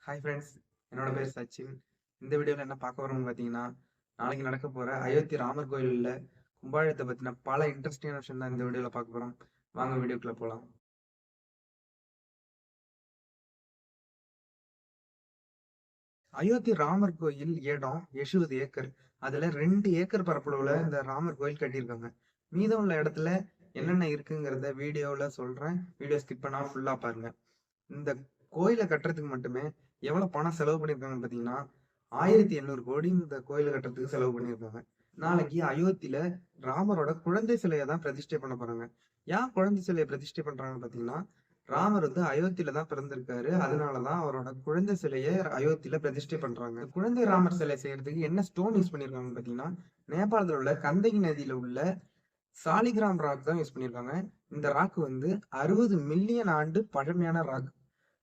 Hi friends, என்னோட பேர் சச்சின். இந்த வீடியோவில் என்ன பார்க்க வரோம்னு பார்த்தீங்கன்னா, நாளைக்கு நடக்க போகிற அயோத்தி ராமர் கோயிலில் கும்பாபிஷேகத்தை பற்றின பல இன்ட்ரெஸ்டிங்கான விஷயம் தான் இந்த வீடியோவில் பார்க்க போகிறோம். வாங்க வீடியோக்குள்ளே போகலாம். அயோத்தி ராமர் கோயில் இடம் 70 ஏக்கர். அதில் 2 ஏக்கர் பரப்பளவில் இந்த ராமர் கோயில் கட்டியிருக்காங்க. மீதம் உள்ள இடத்துல என்னென்ன இருக்குங்கிறத வீடியோவில் சொல்கிறேன். வீடியோ ஸ்கிப் பண்ணாமல் ஃபுல்லாக பாருங்கள். இந்த கோயிலை கட்டுறதுக்கு மட்டுமே எவ்வளவு பணம் செலவு பண்ணியிருக்காங்கன்னு பார்த்தீங்கன்னா 1800 கோடி இந்த கோயிலை கட்டுறதுக்கு செலவு பண்ணியிருக்காங்க. நாளைக்கு அயோத்தியில ராமரோட குழந்தை சிலையை தான் பிரதிஷ்டை பண்ண போறாங்க. ஏன் குழந்தை சிலையை பிரதிஷ்டை பண்றாங்கன்னு பார்த்தீங்கன்னா, ராமர் வந்து அயோத்தியில தான் பிறந்திருக்காரு. அதனாலதான் அவரோட குழந்தை சிலையை அயோத்தியில பிரதிஷ்டை பண்றாங்க. குழந்தை ராமர் சிலை செய்யறதுக்கு என்ன ஸ்டோன் யூஸ் பண்ணிருக்காங்கன்னு பார்த்தீங்கன்னா, நேபாளத்தில் உள்ள கந்தகி நதியில உள்ள சாலிகிராம் ராக் தான் யூஸ் பண்ணியிருக்காங்க. இந்த ராக் வந்து 60 மில்லியன் ஆண்டு பழமையான ராக்.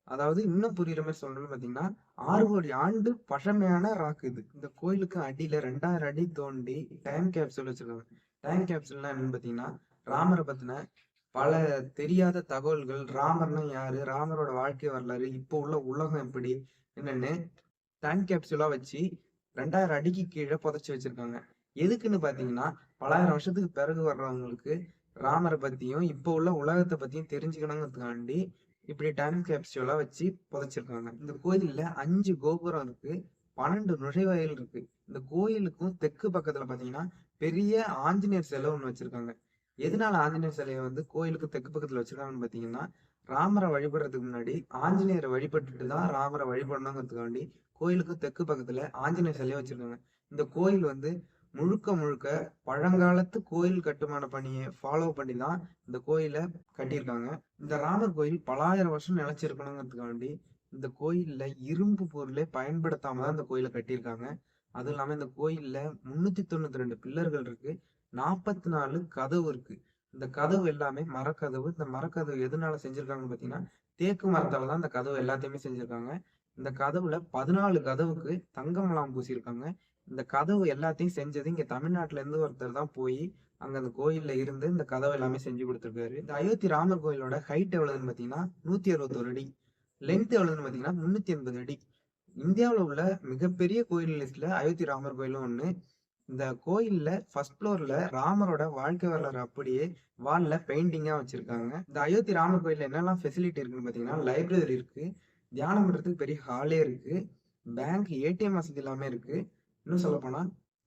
அதாவது இன்னும் புரியுற மாதிரி சொல்லணும்னு பார்த்தீங்கன்னா 6 கோடி ஆண்டு பழமையான ராக் இது. இந்த கோயிலுக்கு அடியில 2000 அடி தோண்டி டைம் கேப்சூல் வச்சிருக்காங்க. டைம் கேப்சூல்னா என்னன்னு பார்த்தீங்கன்னா, ராமரை பத்தின பல தெரியாத தகவல்கள், ராமர்னா யாரு, ராமரோட வாழ்க்கை வரலாறு, இப்போ உள்ள உலகம் எப்படி என்னன்னு டைம் கேப்சூலா வச்சு 2000 அடிக்கு கீழே புதைச்சி வச்சிருக்காங்க. எதுக்குன்னு பார்த்தீங்கன்னா, பலாயிரம் வருஷத்துக்கு பிறகு வர்றவங்களுக்கு ராமரை பத்தியும் இப்போ உள்ள உலகத்தை பத்தியும் தெரிஞ்சுக்கணுங்கிறதுக்காண்டி இப்படி டைம் கேப்சூலா வச்சு புதைச்சிருக்காங்க. இந்த கோயில்ல 5 கோபுரம் இருக்கு, 12 நுழைவாயில் இருக்கு. இந்த கோயிலுக்கும் தெற்கு பக்கத்துல பாத்தீங்கன்னா பெரிய ஆஞ்சநேயர் சிலை ஒண்ணு வச்சிருக்காங்க. எதனால ஆஞ்சநேயர் சிலையை வந்து கோயிலுக்கு தெற்கு பக்கத்துல வச்சிருக்காங்கன்னு பாத்தீங்கன்னா, ராமரை வழிபடுறதுக்கு முன்னாடி ஆஞ்சநேயரை வழிபட்டுட்டு தான் ராமரை வழிபடணுங்கிறதுக்காண்டி கோயிலுக்கு தெற்கு பக்கத்துல ஆஞ்சநேயர் சிலையை வச்சிருக்காங்க. இந்த கோயில் வந்து முழுக்க முழுக்க பழங்காலத்து கோயில் கட்டுமான பணியை ஃபாலோ பண்ணி தான் இந்த கோயிலை கட்டியிருக்காங்க. இந்த ராமர் கோயில் பலாயிரம் வருஷம் நிலைச்சிருக்கணுங்கிறதுக்காண்டி இந்த கோயில்ல இரும்பு பொருளை பயன்படுத்தாம தான் இந்த கோயிலை கட்டியிருக்காங்க. அதுவும் இல்லாம இந்த கோயில்ல 392 பில்லர்கள் இருக்கு, 44 கதவு இருக்கு. இந்த கதவு எல்லாமே மரக்கதவு. இந்த மரக்கதவு எதனால செஞ்சிருக்காங்கன்னு பாத்தீங்கன்னா, தேக்கு மரத்தால தான் இந்த கதவு எல்லாத்தையுமே செஞ்சிருக்காங்க. இந்த கதவுல 14 கதவுக்கு தங்க முலாம் பூசியிருக்காங்க. இந்த கதவு எல்லாத்தையும் செஞ்சது இங்க தமிழ்நாட்டுல இருந்து ஒருத்தர் தான் போய் அங்க அந்த கோயில்ல இருந்து இந்த கதவு எல்லாமே செஞ்சு கொடுத்துருக்காரு. இந்த அயோத்தி ராமர் கோயிலோட ஹைட் எவ்வளவுன்னு பாத்தீங்கன்னா 161 அடி. லென்த் எவ்வளவுன்னு பாத்தீங்கன்னா 380 அடி. இந்தியாவில் உள்ள மிகப்பெரிய கோயில் லிஸ்ட்ல அயோத்தி ராமர் கோயிலும் ஒண்ணு. இந்த கோயில்ல ஃபர்ஸ்ட் ஃப்ளோர்ல ராமரோட வாழ்க்கை வரலாறு அப்படியே வால்ல பெயிண்டிங்கா வச்சிருக்காங்க. இந்த அயோத்தி ராமர் கோயில்ல என்னெல்லாம் ஃபெசிலிட்டி இருக்குன்னு பாத்தீங்கன்னா, லைப்ரரி இருக்கு, தியானம் பண்றதுக்கு பெரிய ஹாலே இருக்கு, பேங்க் ஏடிஎம் வசதி எல்லாமே இருக்கு. இன்னும் சொல்ல போனா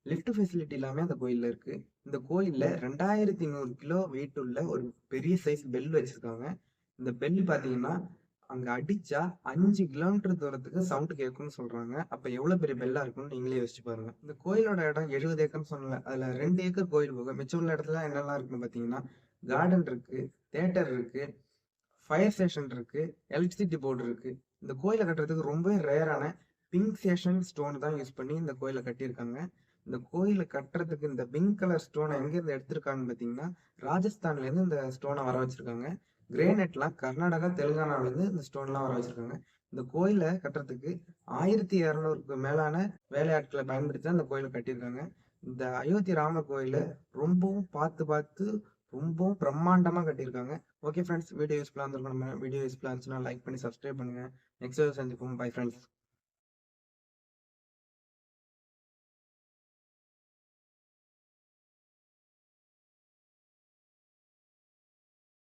லிஃப்ட் ஃபெசிலிட்டி எல்லாமே அந்த கோயில்ல இருக்கு. இந்த கோயில்ல 2100 கிலோ வெயிட் உள்ள ஒரு பெரிய சைஸ் பெல் வச்சிருக்காங்க. இந்த பெல் பாத்தீங்கன்னா அங்க அடிச்சா 5 கிலோமீட்டர் தூரத்துக்கு சவுண்ட் கேட்கும்னு சொல்றாங்க. அப்ப எவ்வளவு பெரிய பெல்லா இருக்கும்னு நீங்களே யோசிச்சு பாருங்க. இந்த கோயிலோட இடம் 70 ஏக்கர்னு சொன்னல, அதுல 2 ஏக்கர் கோயில் போக மிச்சம் உள்ள இடத்துல என்னெல்லாம் இருக்குன்னு பாத்தீங்கன்னா, கார்டன் இருக்கு, தியேட்டர் இருக்கு, ஃபயர் ஸ்டேஷன் இருக்கு, எலக்ட்ரிசிட்டி போர்டு இருக்கு. இந்த கோயிலை கட்டுறதுக்கு ரொம்ப ரேரான பிங்க் சேஷன் ஸ்டோன் தான் யூஸ் பண்ணி இந்த கோயிலை கட்டியிருக்காங்க. இந்த கோயிலை கட்டுறதுக்கு இந்த பிங்க் கலர் ஸ்டோனை எங்கேருந்து எடுத்திருக்காங்கன்னு பார்த்தீங்கன்னா, ராஜஸ்தான்ல இருந்து இந்த ஸ்டோனை வர வச்சிருக்காங்க. கிரேனைட்லாம் கர்நாடகா, தெலுங்கானால இருந்து இந்த ஸ்டோன்லாம் வர வச்சிருக்காங்க. இந்த கோயிலை கட்டுறதுக்கு 1200க்கு மேலான வேலையாட்களை பயன்படுத்தி தான் இந்த கோயிலை கட்டியிருக்காங்க. இந்த அயோத்தி ராமர் கோயிலை ரொம்பவும் பார்த்து பார்த்து ரொம்பவும் பிரம்மாண்டமா கட்டியிருக்காங்க. ஓகே ஃப்ரெண்ட்ஸ், வீடியோ யூஸ்ஃபுல்லாக இருந்திருக்கும். நம்ம வீடியோ யூஸ்ஃபுல்லாக இருந்துச்சுன்னா லைக் பண்ணி சப்ஸ்கிரைப் பண்ணுங்க. நெக்ஸ்ட் வீடியோ சந்திப்போம். Bye friends.